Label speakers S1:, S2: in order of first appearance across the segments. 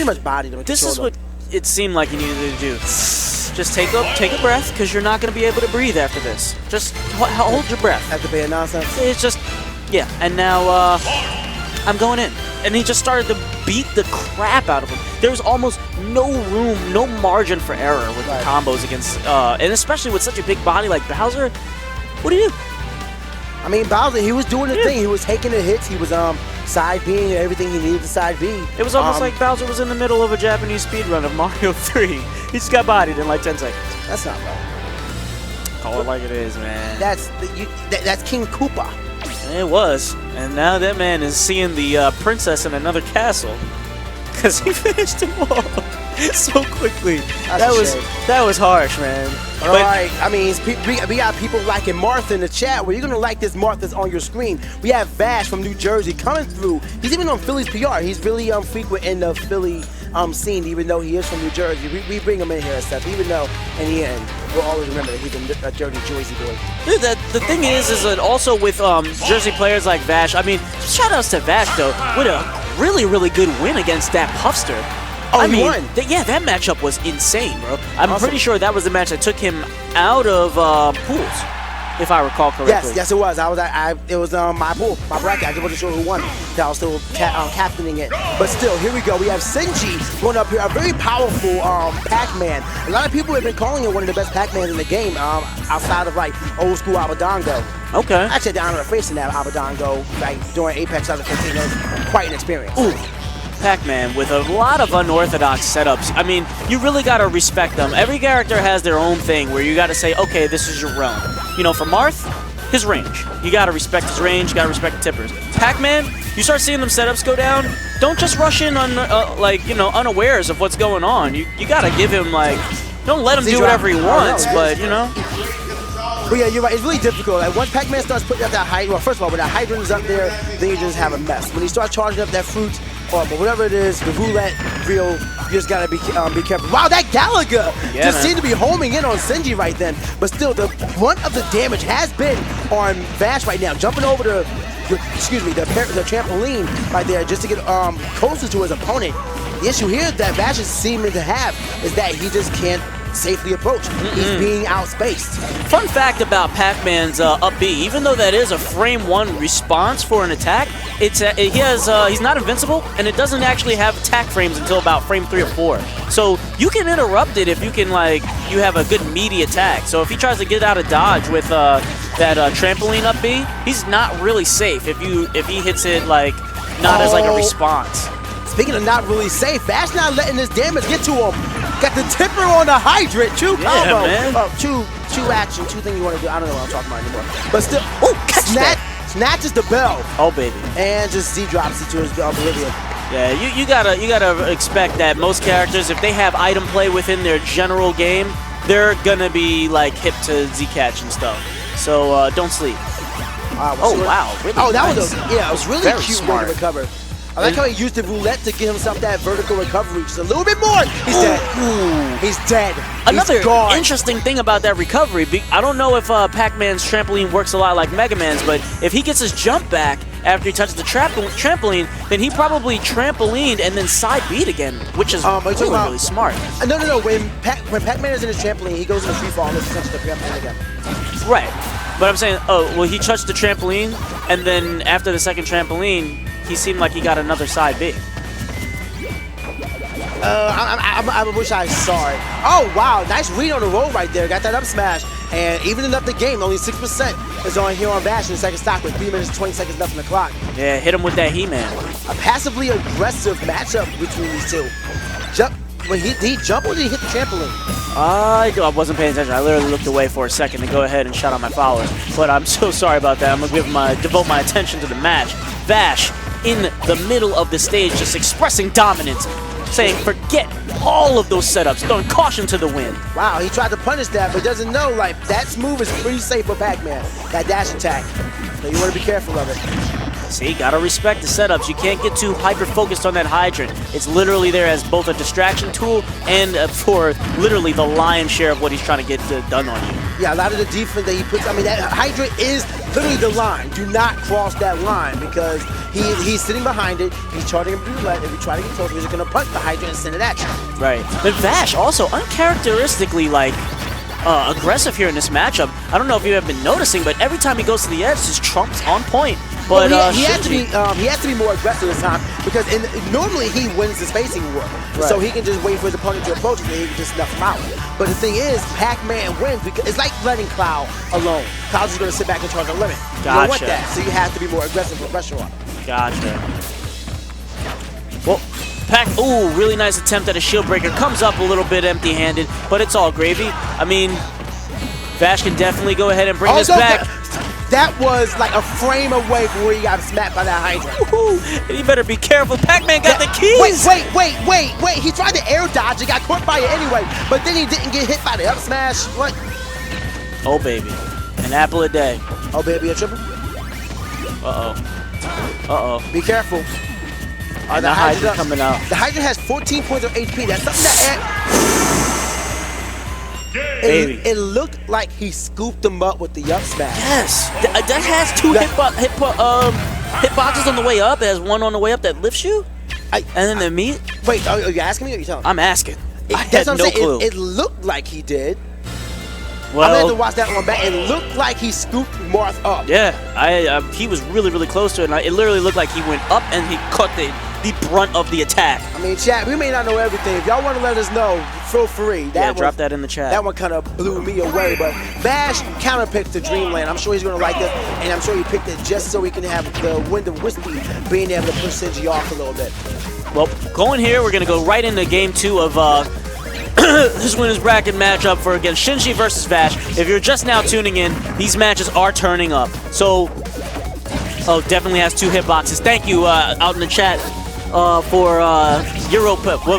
S1: pretty much bodied him.
S2: This is what it seemed like he needed to do. Just take a breath, because you're not going to be able to breathe after this. Just hold your breath.
S1: After being nonsense?
S2: It's just, yeah. And now I'm going in. And he just started to beat the crap out of him. There was almost no room, no margin for error with the combos against, and especially with such a big body like Bowser. What do you do?
S1: I mean, Bowser, he was doing the thing. He was taking the hits. He was side B'ing everything he needed to side B.
S2: It was almost like Bowser was in the middle of a Japanese speedrun of Mario 3. He just got bodied in like 10 seconds.
S1: That's not right.
S2: Call it like it is, man.
S1: That's King Koopa.
S2: It was. And now that man is seeing the princess in another castle. Because he finished him off so quickly. That was harsh, man.
S1: All right, I mean, we got people liking Marth in the chat. Well, you're going to like this Marth that's on your screen. We have Vash from New Jersey coming through. He's even on Philly's PR. He's really frequent in the Philly scene, even though he is from New Jersey. We bring him in here and stuff, even though in the end, we'll always remember that he's a dirty Jersey boy.
S2: Dude, the thing is that also with Jersey players like Vash, I mean, shout outs to Vash, though, with a really, really good win against that Puffster.
S1: Oh, he won?
S2: Yeah, that matchup was insane, bro. I'm pretty sure that was the match that took him out of pools, if I recall correctly.
S1: Yes, it was. It was my pool, my bracket. I just wasn't sure who won. I was still captaining it. But still, here we go. We have Sinji going up here, a very powerful Pac-Man. A lot of people have been calling it one of the best Pac-Mans in the game, outside of like old school Abadongo.
S2: Okay.
S1: I actually had the honor of facing that Abadongo during Apex 2015. It was quite an experience.
S2: Ooh. Pac-Man with a lot of unorthodox setups. I mean, you really got to respect them. Every character has their own thing where you got to say, okay, this is your realm. You know, for Marth, his range. You got to respect his range, you got to respect the tippers. Pac-Man, you start seeing them setups go down, don't just rush in on, unawares of what's going on. You got to give him, like, don't let him do whatever he wants, but, you know.
S1: But yeah, you're right. It's really difficult. Like, once Pac-Man starts putting up that hydrant, well, first of all, when that hydrant is up there, then you just have a mess. When you start charging up that fruit, or whatever it is, the roulette reel, you just gotta be careful. Wow, that Galaga just seemed to be homing in on Sinji right then. But still, the brunt of the damage has been on Vash right now, jumping over the trampoline right there just to get closer to his opponent. The issue here that Vash is seeming to have is that he just can't safely approach. He's being outspaced.
S2: Fun fact about Pac-Man's up B, even though that is a frame 1 response for an attack, he's not invincible, and it doesn't actually have attack frames until about frame 3 or 4. So you can interrupt it if you can, like, you have a good meaty attack. So if he tries to get out of dodge with that trampoline up B, he's not really safe if he hits it like not as like a response.
S1: Speaking of not really safe, Vash not letting this damage get to him. Got the tipper on the hydrant. Two combo.
S2: Man.
S1: Two action. Two things you want to do. I don't know what I'm talking about anymore. But still, snatches the bell.
S2: Oh baby.
S1: And just Z drops it to his Bolivia.
S2: Yeah, you gotta expect that most characters, if they have item play within their general game, they're gonna be like hip to Z catch and stuff. So don't sleep. Wow. Really
S1: that
S2: nice.
S1: it was really
S2: Very
S1: cute
S2: smart.
S1: way to recover. I like how he used the roulette to get himself that vertical recovery just a little bit more. He's dead. He's dead.
S2: Another
S1: He's gone.
S2: interesting thing about that recovery, I don't know if Pac-Man's trampoline works a lot like Mega Man's, but if he gets his jump back after he touches the trampoline, then he probably trampolined and then side beat again, which is really smart.
S1: No. When Pac-Man is in his trampoline, he goes in a free fall and touches the trampoline again.
S2: Right. But I'm saying, he touched the trampoline, and then after the second trampoline, he seemed like he got another side B.
S1: I wish I saw it. Oh, wow. Nice read on the roll right there. Got that up smash. And evening up the game, only 6% is on here on Vash in the second stock with 3 minutes and 20 seconds left on the clock.
S2: Yeah, hit him with that He-Man.
S1: A passively aggressive matchup between these two. When he jumped or did he hit the trampoline?
S2: I wasn't paying attention. I literally looked away for a second to go ahead and shout out my followers. But I'm so sorry about that. I'm going to devote my attention to the match. Vash in the middle of the stage just expressing dominance, saying forget all of those setups, throwing caution to the wind.
S1: Wow, he tried to punish that, but doesn't know, like, that move is pretty safe for Pac-Man, that dash attack. So you want to be careful of it.
S2: See, gotta respect the setups. You can't get too hyper-focused on that hydrant. It's literally there as both a distraction tool and for literally the lion's share of what he's trying to get done on you.
S1: Yeah, a lot of the defense that he puts, I mean, that hydrant is literally the line. Do not cross that line because he's sitting behind it. He's charging him through left. If you try to get close, he's just going to punch the Hydra and send it at you.
S2: Right. But Vash also uncharacteristically like aggressive here in this matchup. I don't know if you have been noticing, but every time he goes to the edge, his trump's on point. But
S1: he has to be more aggressive this time because normally he wins the spacing war, so he can just wait for his opponent to approach him and he can just snuff him out. But the thing is, Pac-Man wins because it's like letting Cloud alone. Cloud's just going to sit back and charge the limit. You don't want that, so you have to be more aggressive with pressure on him.
S2: Gotcha. Well, ooh, really nice attempt at a shield breaker. Comes up a little bit empty-handed, but it's all gravy. I mean, Vash can definitely go ahead and bring this back.
S1: That was like a frame away from where he got smacked by that Hydra.
S2: And he better be careful. Pac-Man got the keys.
S1: Wait. He tried to air dodge. He got caught by it anyway, but then he didn't get hit by the up smash. What?
S2: Oh, baby. An apple a day.
S1: Oh, baby, a triple?
S2: Uh-oh.
S1: Be careful.
S2: The Hydra coming out.
S1: The Hydra has 14 points of HP. That's something that... It looked like he scooped him up with the up smash.
S2: Yes, that has two hitboxes on the way up. It has one on the way up that lifts you, and then the meat.
S1: Wait, are you asking me or are you telling me?
S2: I'm asking. I
S1: That's
S2: had
S1: what I'm
S2: no clue.
S1: It looked like he did.
S2: Well,
S1: I'm gonna have to watch that one back. It looked like he scooped Marth up.
S2: Yeah, he was really close to it. And it literally looked like he went up and he caught the brunt of the attack.
S1: I mean, chat, we may not know everything. If y'all want to let us know, feel free.
S2: Drop that in the chat.
S1: That one kind of blew me away, but Vash counterpicked to Dreamland. I'm sure he's going to like it, and I'm sure he picked it just so he can have the wind of whiskey being able to push Sinji off a little bit.
S2: Well, going here, we're going to go right into game 2 of this winner's bracket matchup for against Sinji versus Vash. If you're just now tuning in, these matches are turning up. So, definitely has 2 hitboxes. Thank you out in the chat for Euro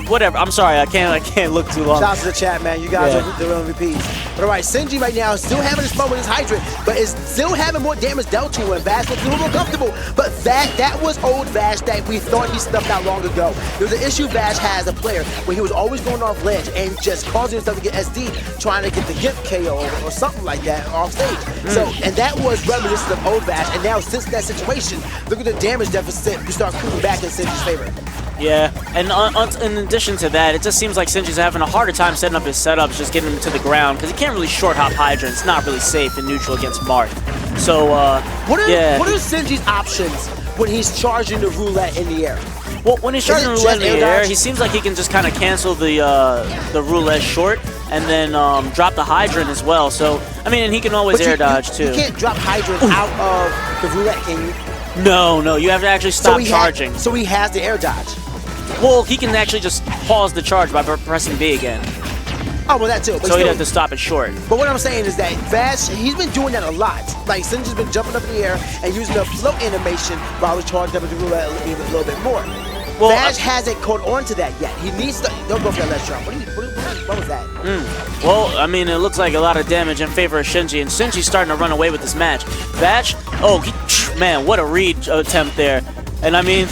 S2: whatever. I'm sorry, I can't look too long.
S1: Shout out to the chat, man. You guys are the real MVPs. But all right, Sinji right now is still having his fun with his Hydra, but is still having more damage dealt to him. Vash looks a little more comfortable, but that was old Vash that we thought he stuffed out long ago. There's an issue Vash has a player where he was always going off ledge and just causing himself to get SD, trying to get the gift KO or something like that off stage. So, and that was reminiscent of old Vash, and now since that situation, look at the damage deficit. We start creeping back in Sinji's favor.
S2: Yeah, and in addition to that, it just seems like Sinji's having a harder time setting up his setups, just getting him to the ground, because he can't really short hop Hydra. It's not really safe in neutral against Marth. So,
S1: what are Sinji's options when he's charging the roulette in the air?
S2: Well, when he's charging the roulette in the air, he seems like he can just kind of cancel the roulette short and then drop the Hydra as well. So, I mean, and he can always air dodge too.
S1: You can't drop Hydra out of the roulette, can you?
S2: No, you have to actually stop charging.
S1: So he has the air dodge.
S2: Well, he can actually just pause the charge by pressing B again.
S1: Oh, well, that too. But
S2: so he'd have to stop it short.
S1: But what I'm saying is that Vash, he's been doing that a lot. Like, Sinji's been jumping up in the air and using the float animation while he's charging up into the roulette a little bit more. Well, Vash hasn't caught on to that yet. He needs to... Don't go for that last jump. What was that?
S2: Well, I mean, it looks like a lot of damage in favor of Sinji, and Sinji's starting to run away with this match. Vash, man, what a read attempt there. And I mean...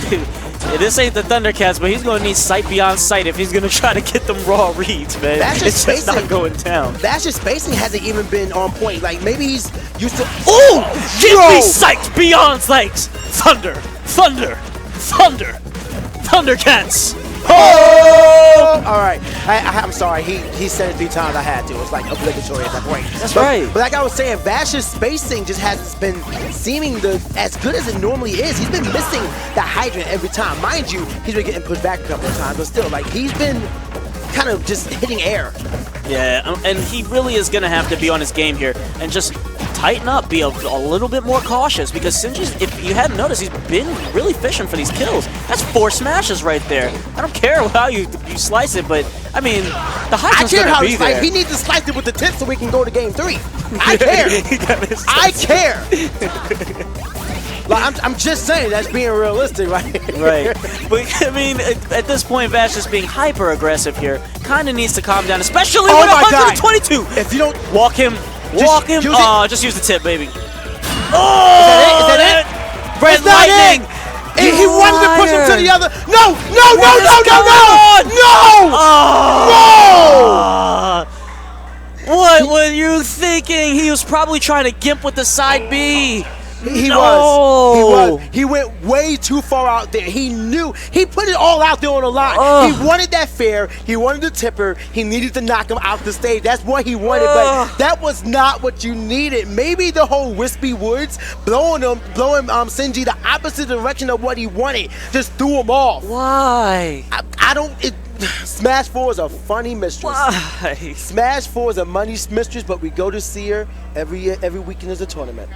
S2: This ain't the Thundercats, but he's going to need sight beyond sight if he's going to try to get them raw reads, man. It's just not going down.
S1: Vash's spacing hasn't even been on point. Like, maybe he's used to...
S2: Ooh! Give me sight beyond sight! Thunder! Thunder! Thunder! Thundercats!
S1: Oh! All right. I'm sorry. He said it 3 times. I had to. It's like obligatory at that point.
S2: That's right.
S1: But like I was saying, Vash's spacing just has been seeming as good as it normally is. He's been missing the Hydra every time. Mind you, he's been getting pushed back a couple of times, but still, like, he's been kind of just hitting air.
S2: Yeah, and he really is going to have to be on his game here and just tighten up, be a little bit more cautious, because Sinji's, if you hadn't noticed, he's been really fishing for these kills. That's 4 smashes right there. I don't care how you slice it, but, I mean, the Hydra's going to be there.
S1: He needs to slice it with the tip so we can go to game 3. I care. I care. Like, I'm just saying, that's being realistic, right?
S2: Right. But, I mean, at this point, Vash is being hyper-aggressive here. Kind of needs to calm down, especially with 122.
S1: If you don't...
S2: Walk him. Just use the tip, baby.
S1: Oh! Is that it?
S2: Red lightning!
S1: He wanted to push him to the other... No!
S2: What were you thinking? He he was probably trying to gimp with the side B.
S1: He
S2: No.
S1: was. He went way too far out there. He knew. He put it all out there on the line. He wanted that fair. He wanted the tipper. He needed to knock him out the stage. That's what he wanted, but that was not what you needed. Maybe the whole Wispy Woods blowing Sinji the opposite direction of what he wanted just threw him off.
S2: Why?
S1: I don't. Smash 4 is a funny mistress.
S2: Why?
S1: Smash 4 is a money mistress, but we go to see her every weekend as a tournament.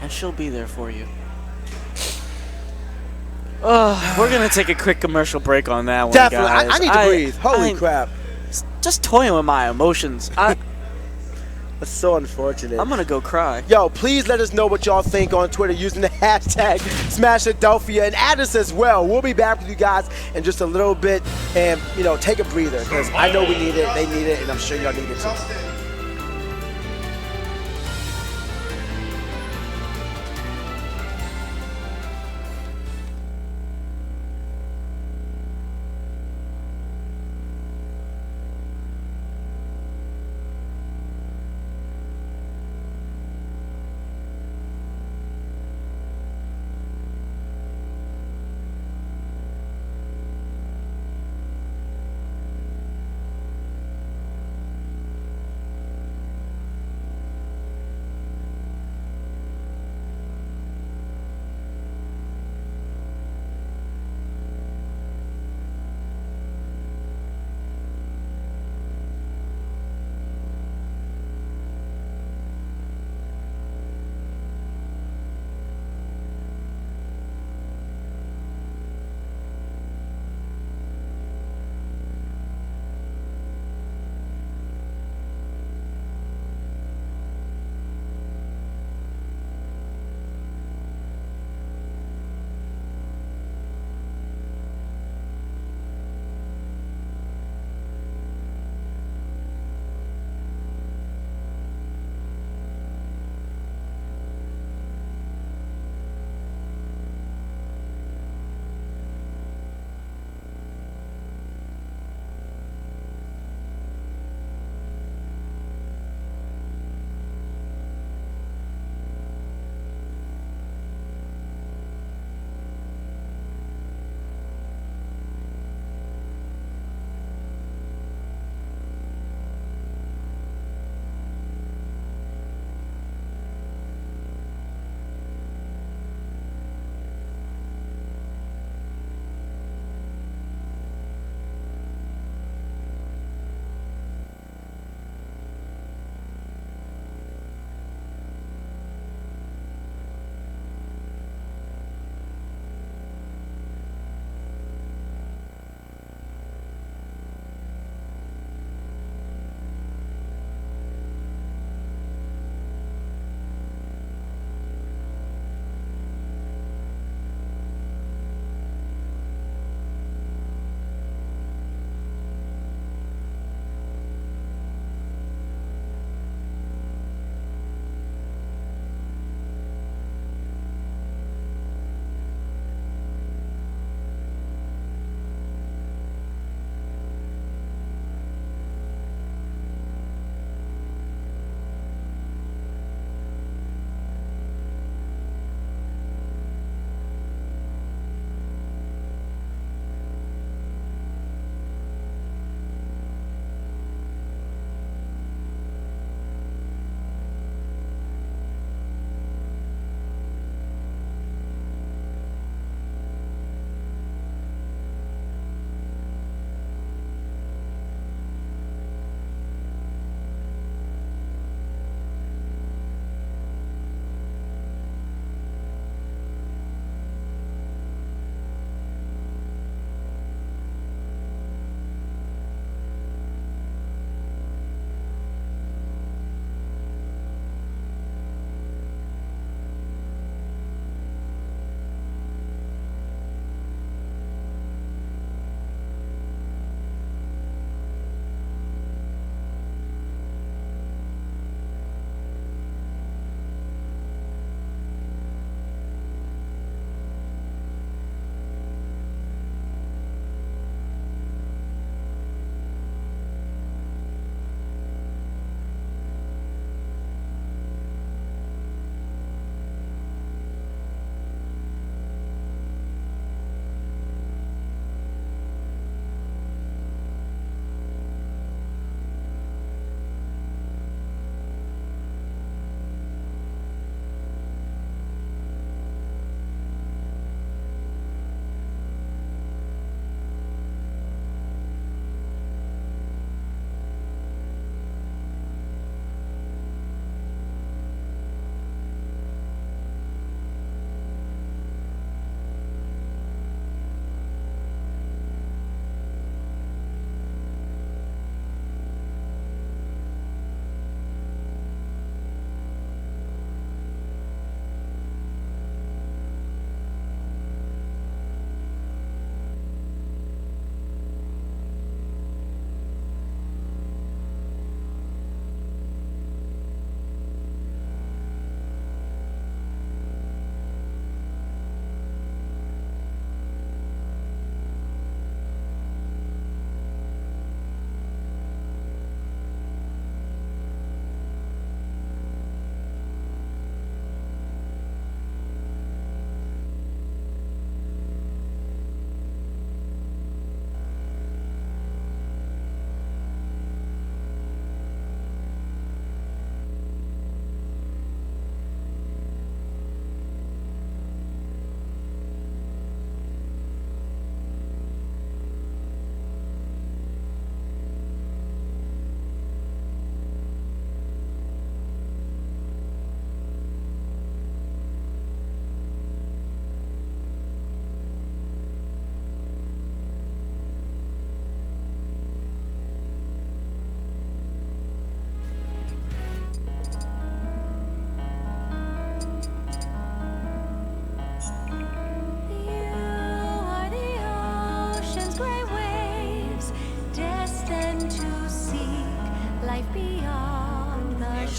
S2: And she'll be there for you. We're going to take a quick commercial break on that one,
S1: Definitely.
S2: guys.
S1: I need to breathe. Holy crap.
S2: Just toying with my emotions.
S1: That's so unfortunate.
S2: I'm going to go cry.
S1: Yo, please let us know what y'all think on Twitter using the hashtag Smashadelphia and add us as well. We'll be back with you guys in just a little bit and, you know, take a breather because I know we need it, they need it, and I'm sure y'all need it too.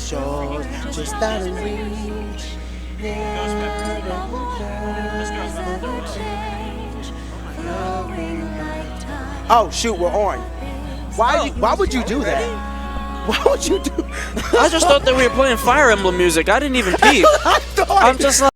S1: shores, just out of reach. Oh shoot, we're on. Why would you do that? Why would you do?
S2: I just thought that we were playing Fire Emblem music. I didn't even peep. I'm just like.